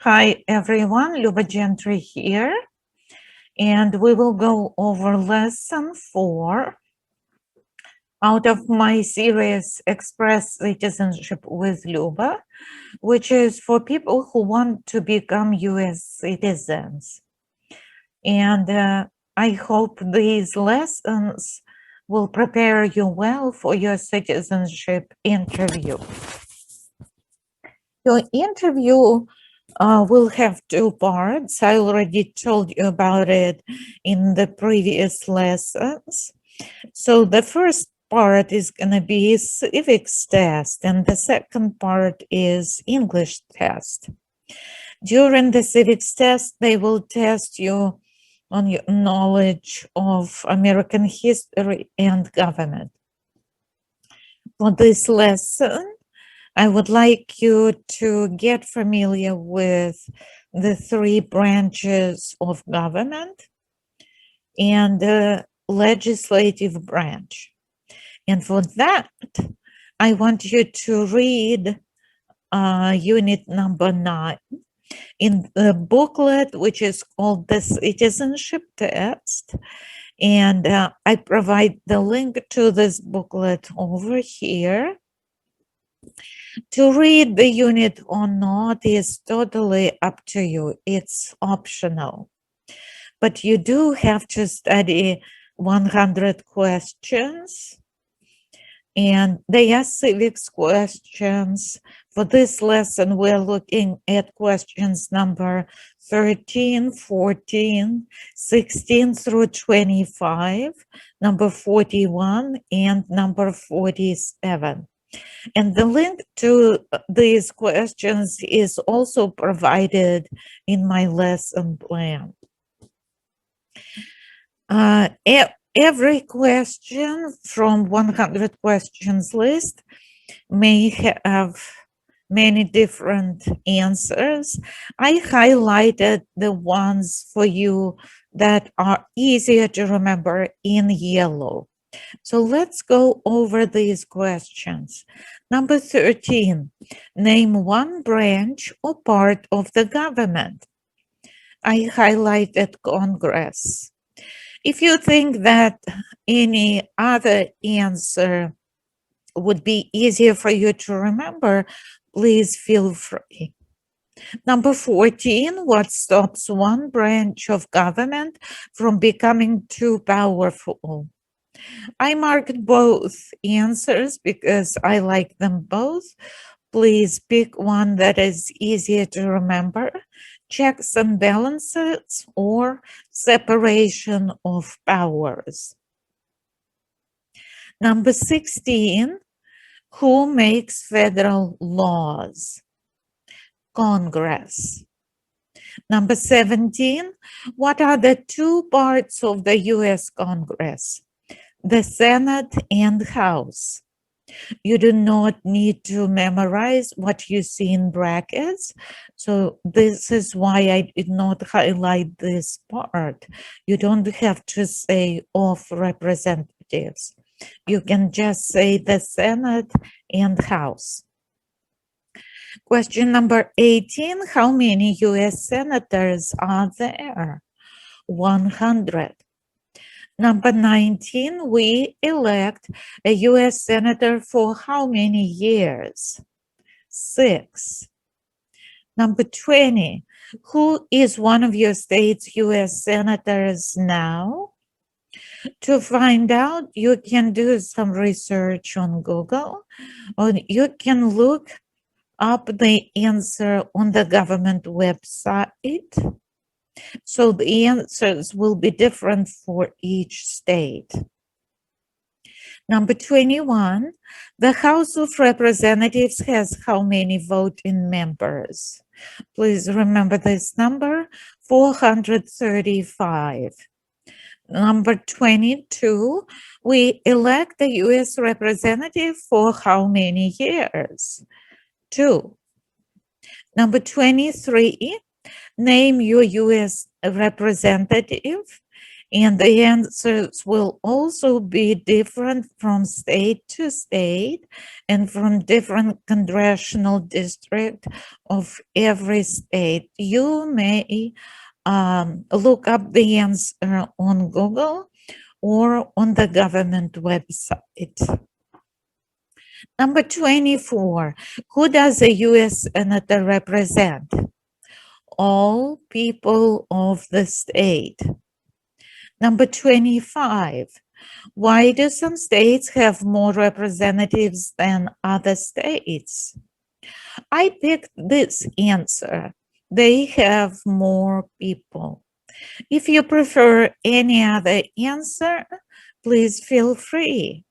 Hi everyone, Luba Gentry here, and we will go over lesson 4 out of my series Express Citizenship with Luba, which is for people who want to become US citizens. And I hope these lessons will prepare you well for your citizenship interview. Your interview will have 2 parts. I already told you about it in the previous lessons. So the first part is going to be civics test, and the second part is English test. During the civics test, they will test you on your knowledge of American history and government. For this lesson, I would like you to get familiar with the 3 branches of government and the legislative branch. And for that, I want you to read unit number 9 in the booklet, which is called the Citizenship Test. And I provide the link to this booklet over here. To read the unit or not is totally up to you. It's optional. But you do have to study 100 questions. And they are civics questions. For this lesson, we're looking at questions number 13, 14, 16 through 25, number 41, and number 47. And the link to these questions is also provided in my lesson plan. Every question from 100 questions list may have many different answers. I highlighted the ones for you that are easier to remember in yellow. So let's go over these questions. Number 13, name one branch or part of the government. I highlighted Congress. If you think that any other answer would be easier for you to remember, please feel free. Number 14, what stops one branch of government from becoming too powerful? I marked both answers because I like them both. Please pick one that is easier to remember. Checks and balances or separation of powers. Number 16, who makes federal laws? Congress. Number 17, what are the 2 parts of the U.S. Congress? The Senate and House. You do not need to memorize what you see in brackets. So this is why I did not highlight this part. You don't have to say of representatives. You can just say the Senate and House. Question number 18, how many U.S. senators are there? 100. Number 19, we elect a U.S. senator for how many years? 6. Number 20, who is one of your state's U.S. senators now? To find out, you can do some research on Google, or you can look up the answer on the government website. So the answers will be different for each state. Number 21, the House of Representatives has how many voting members? Please remember this number, 435. Number 22, we elect a U.S. representative for how many years? 2. Number 23, name your U.S. representative And the answers will also be different from state to state and from different congressional district of every state. You may look up the answer on Google or on the government website. Number 24, who does a U.S. senator represent? All people of the state. Number 25, why do some states have more representatives than other states? I picked this answer. They have more people. If you prefer any other answer, please feel free.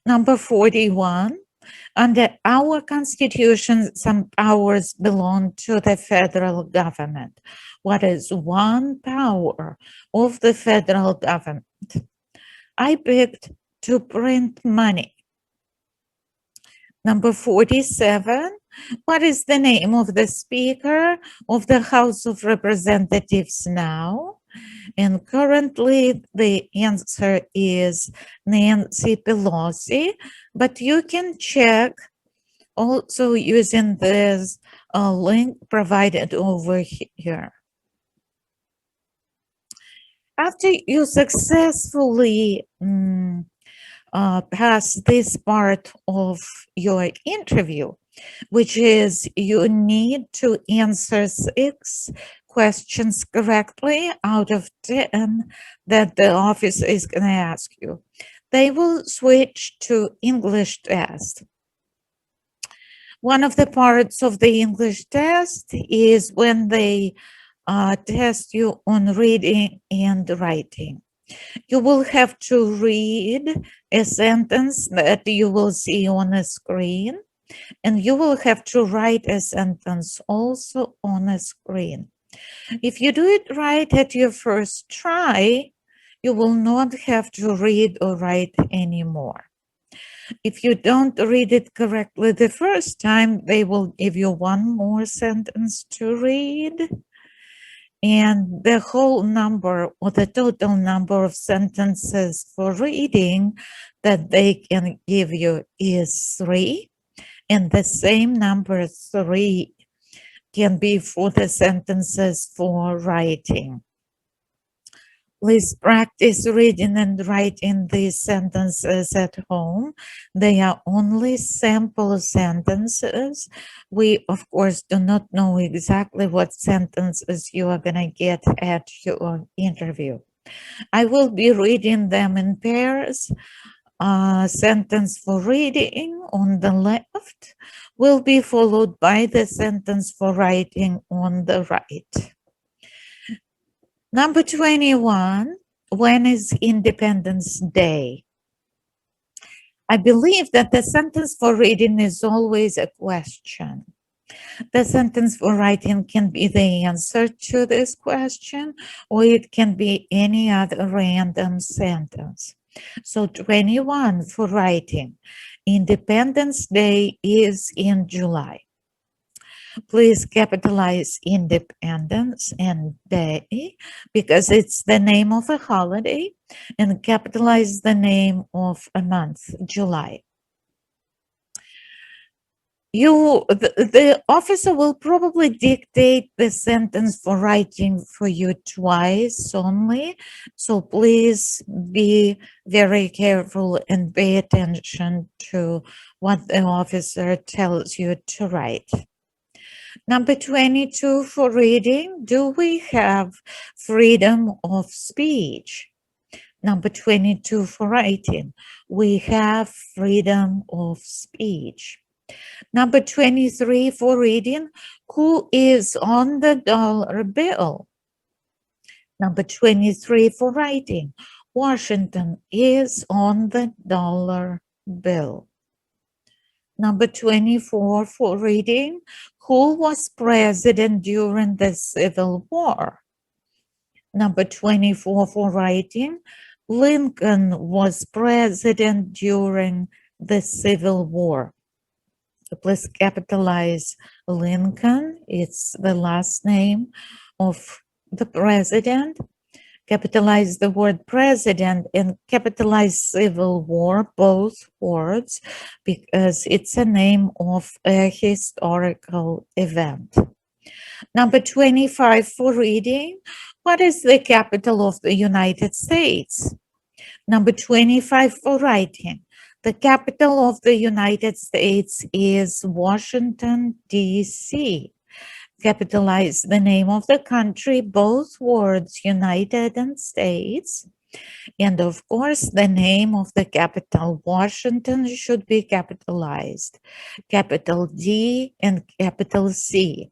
Number 41, under our Constitution, some powers belong to the federal government. What is one power of the federal government? I picked to print money. Number 47, what is the name of the Speaker of the House of Representatives now? And currently the answer is Nancy Pelosi, but you can check also using this link provided over here. After you successfully pass this part of your interview, which is you need to answer 6 questions correctly out of 10 that the office is going to ask you. They will switch to English test. One of the parts of the English test is when they test you on reading and writing. You will have to read a sentence that you will see on the screen, and you will have to write a sentence also on a screen. If you do it right at your first try, you will not have to read or write anymore. If you don't read it correctly the first time, they will give you one more sentence to read. And the whole number or the total number of sentences for reading that they can give you is 3. And the same number 3 can be for the sentences for writing. Please practice reading and writing these sentences at home. They are only sample sentences. We, of course, do not know exactly what sentences you are going to get at your interview. I will be reading them in pairs. Sentence for reading on the left will be followed by the sentence for writing on the right. Number 21, when is Independence Day? I believe that the sentence for reading is always a question. The sentence for writing can be the answer to this question, or it can be any other random sentence. So 21 for writing. Independence Day is in July. Please capitalize Independence and Day because it's the name of a holiday, and capitalize the name of a month, July. The officer will probably dictate the sentence for writing for you twice only, so please be very careful and pay attention to what the officer tells you to write. Number 22 for reading, do we have freedom of speech? Number 22 for writing, we have freedom of speech. Number 23 for reading, who is on the dollar bill? Number 23 for writing, Washington is on the dollar bill. Number 24 for reading, who was president during the Civil War? Number 24 for writing, Lincoln was president during the Civil War. Please capitalize Lincoln. It's the last name of the president. Capitalize the word president and capitalize Civil War, both words, because it's a name of a historical event. Number 25 for reading. What is the capital of the United States? Number 25 for writing. The capital of the United States is Washington, D.C. Capitalize the name of the country, both words, United and States. And of course, the name of the capital, Washington, should be capitalized. Capital D and capital C.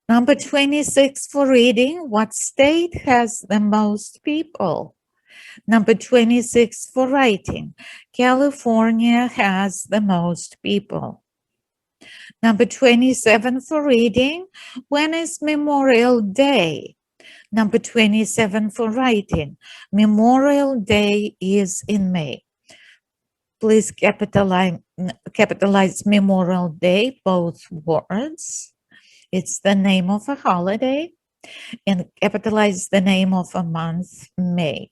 Number 26 for reading. What state has the most people? Number 26 for writing. California has the most people. Number 27 for reading. When is Memorial Day? Number 27 for writing. Memorial Day is in May. Please capitalize Memorial Day, both words. It's the name of a holiday, and capitalize the name of a month, May.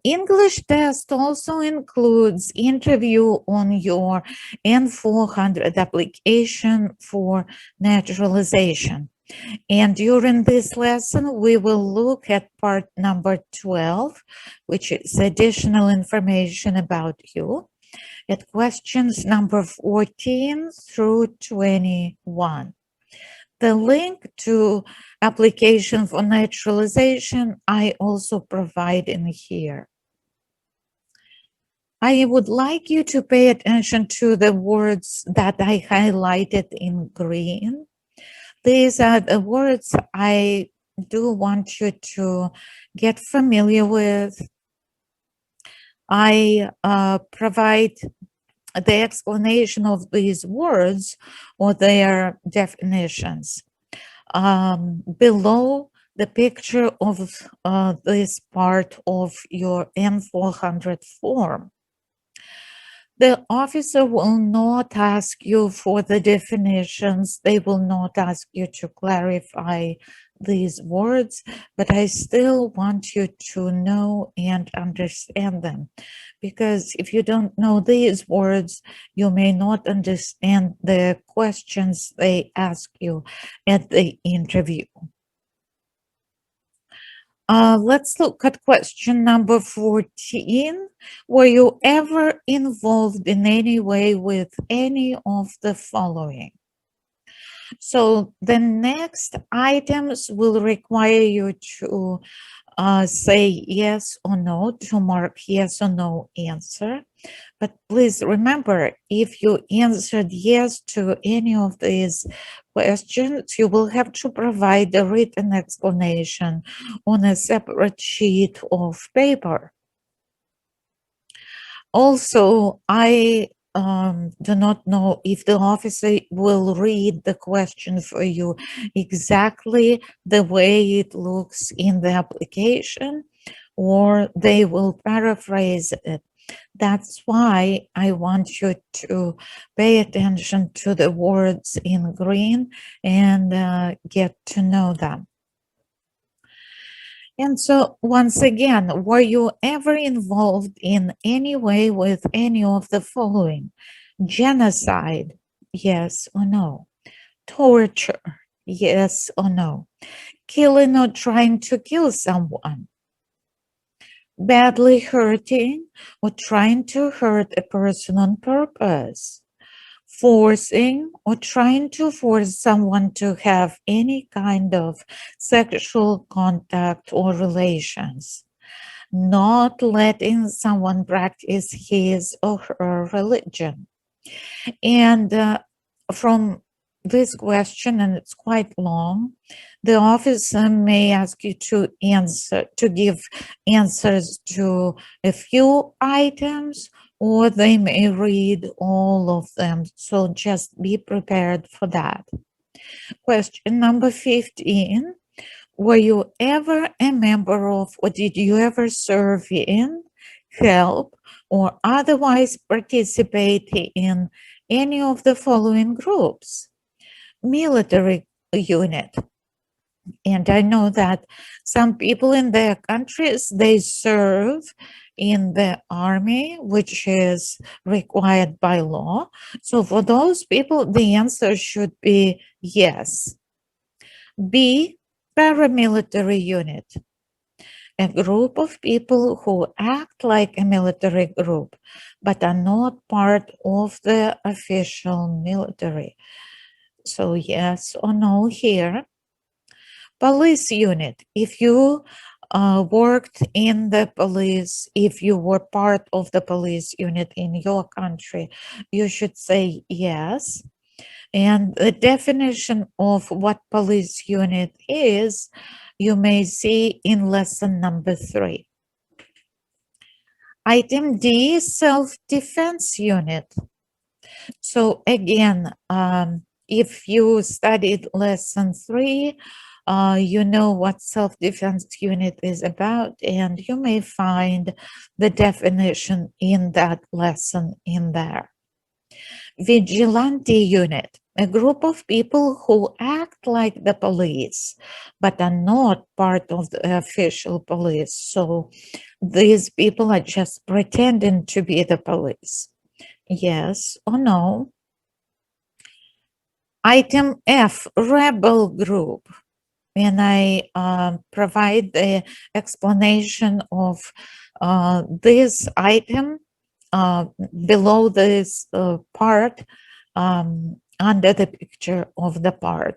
English test also includes interview on your N400 application for naturalization. And during this lesson, we will look at part number 12, which is additional information about you, at questions number 14 through 21. The link to application for naturalization I also provide in here. I would like you to pay attention to the words that I highlighted in green. These are the words I do want you to get familiar with. I provide the explanation of these words or their definitions below the picture of this part of your N400 form. The officer will not ask you for the definitions. They will not ask you to clarify these words, but I still want you to know and understand them. Because if you don't know these words, you may not understand the questions they ask you at the interview. Let's look at question number 14. Were you ever involved in any way with any of the following? So the next items will require you to say yes or no, to mark yes or no answer. But please remember, if you answered yes to any of these questions, you will have to provide a written explanation on a separate sheet of paper. Also, I do not know if the officer will read the question for you exactly the way it looks in the application, or they will paraphrase it. That's why I want you to pay attention to the words in green and get to know them. And so, once again, were you ever involved in any way with any of the following? Genocide, yes or no? Torture, yes or no? Killing or trying to kill someone? Badly hurting or trying to hurt a person on purpose? Forcing or trying to force someone to have any kind of sexual contact or relations, not letting someone practice his or her religion. And from this question, and it's quite long, the officer may ask you to give answers to a few items, or they may read all of them. So just be prepared for that. Question number 15. Were you ever a member of, or did you ever serve in, help, or otherwise participate in any of the following groups? Military unit, And I know that some people in their countries, they serve in the army, which is required by law. So for those people, the answer should be yes. B, paramilitary unit, a group of people who act like a military group, but are not part of the official military. So yes or no here. Police unit. If you worked in the police, if you were part of the police unit in your country, you should say yes. And the definition of what police unit is, you may see in lesson number 3. Item D, self-defense unit. So again, if you studied lesson 3, you know what self-defense unit is about, and you may find the definition in that lesson in there. Vigilante unit, a group of people who act like the police, but are not part of the official police. So these people are just pretending to be the police. Yes or no? Item F, rebel group. When I provide the explanation of this item below this part under the picture of the part.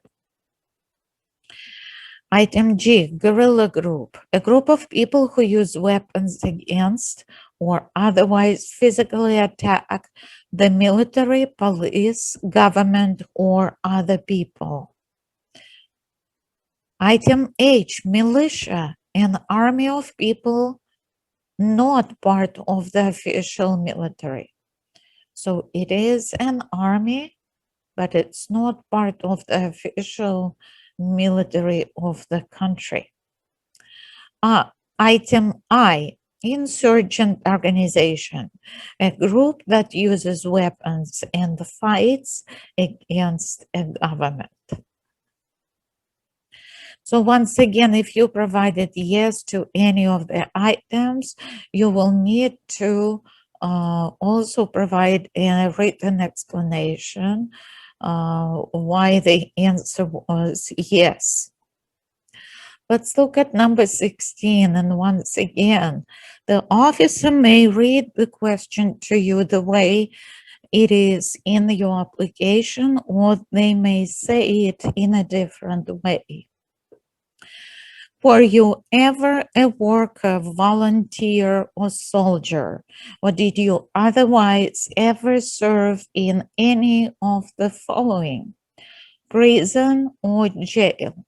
Item G, guerrilla group, a group of people who use weapons against or otherwise physically attack the military, police, government, or other people. Item H, militia, an army of people not part of the official military. So it is an army, but it's not part of the official military of the country. Item I, insurgent organization, a group that uses weapons and fights against a government. So once again, if you provided yes to any of the items, you will need to also provide a written explanation why the answer was yes. Let's look at number 16. And once again, the officer may read the question to you the way it is in your application, or they may say it in a different way. Were you ever a worker, volunteer, or soldier? Or did you otherwise ever serve in any of the following? Prison or jail?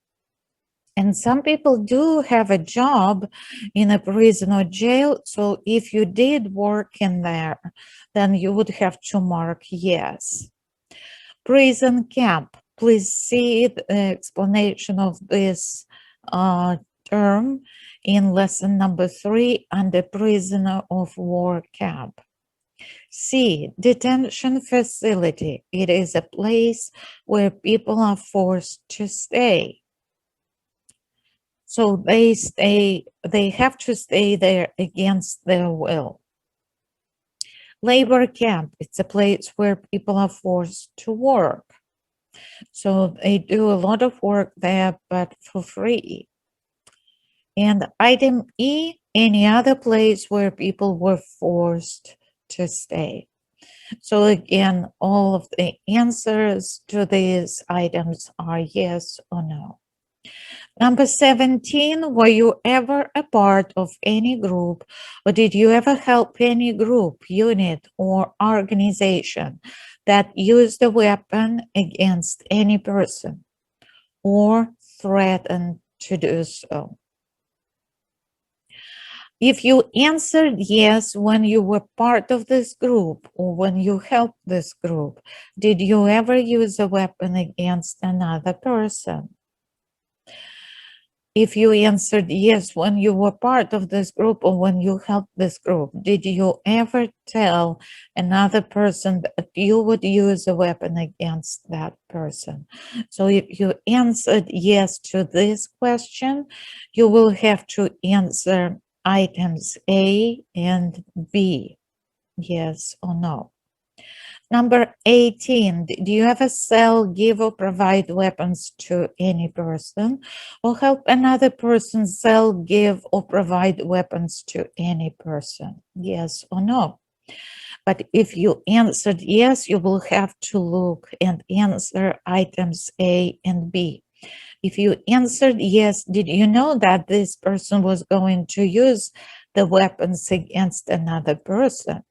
And some people do have a job in a prison or jail. So if you did work in there, then you would have to mark yes. Prison camp. Please see the explanation of this term in lesson number 3 under prisoner of war camp. C, detention facility. It is a place where people are forced to stay. So they have to stay there against their will. Labor camp, it's a place where people are forced to work. So they do a lot of work there, but for free. And item E, any other place where people were forced to stay. So again, all of the answers to these items are yes or no. Number 17, were you ever a part of any group, or did you ever help any group, unit, or organization that used a weapon against any person or threatened to do so? If you answered yes when you were part of this group or when you helped this group, did you ever use a weapon against another person? If you answered yes when you were part of this group or when you helped this group, did you ever tell another person that you would use a weapon against that person? So if you answered yes to this question, you will have to answer items A and B, yes or no. Number 18, do you ever sell, give, or provide weapons to any person, or help another person sell, give, or provide weapons to any person? Yes or no? But if you answered yes, you will have to look and answer items A and B. If you answered yes, did you know that this person was going to use the weapons against another person?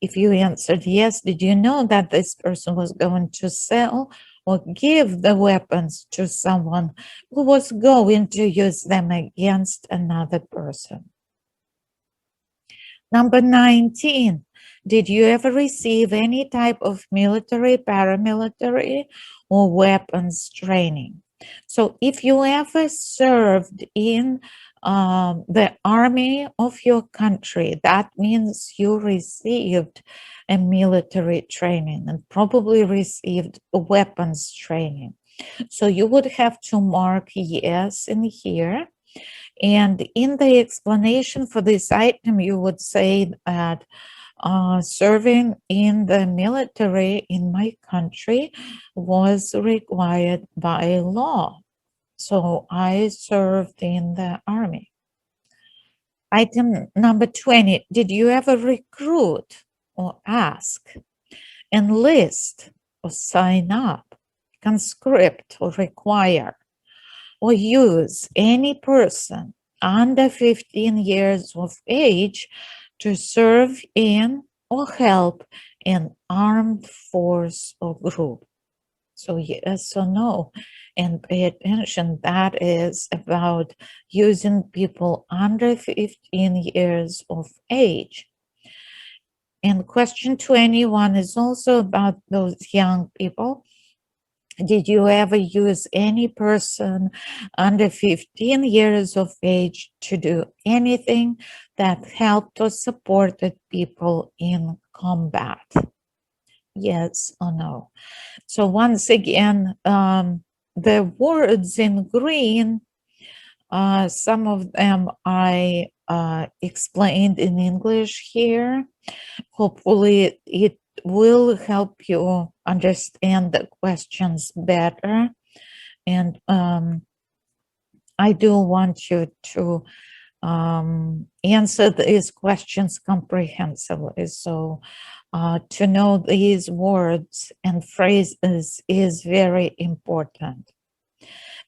If you answered yes, did you know that this person was going to sell or give the weapons to someone who was going to use them against another person? Number 19, did you ever receive any type of military, paramilitary, or weapons training? So if you ever served in the army of your country, that means you received a military training and probably received a weapons training. So you would have to mark yes in here. And in the explanation for this item, you would say that serving in the military in my country was required by law. So I served in the army. Item number 20, did you ever recruit or ask, enlist or sign up, conscript or require, or use any person under 15 years of age to serve in or help an armed force or group? So yes or no, and pay attention, that is about using people under 15 years of age. And question 21 is also about those young people. Did you ever use any person under 15 years of age to do anything that helped or supported people in combat? Yes or no? So once again, the words in green, some of them I explained in English here. Hopefully it will help you understand the questions better. And I do want you to answer these questions comprehensively. So to know these words and phrases is very important.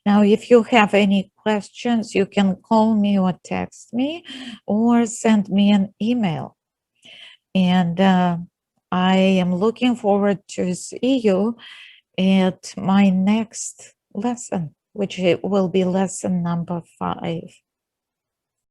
Now, if you have any questions, you can call me or text me or send me an email. And I am looking forward to see you at my next lesson, which will be lesson number 5.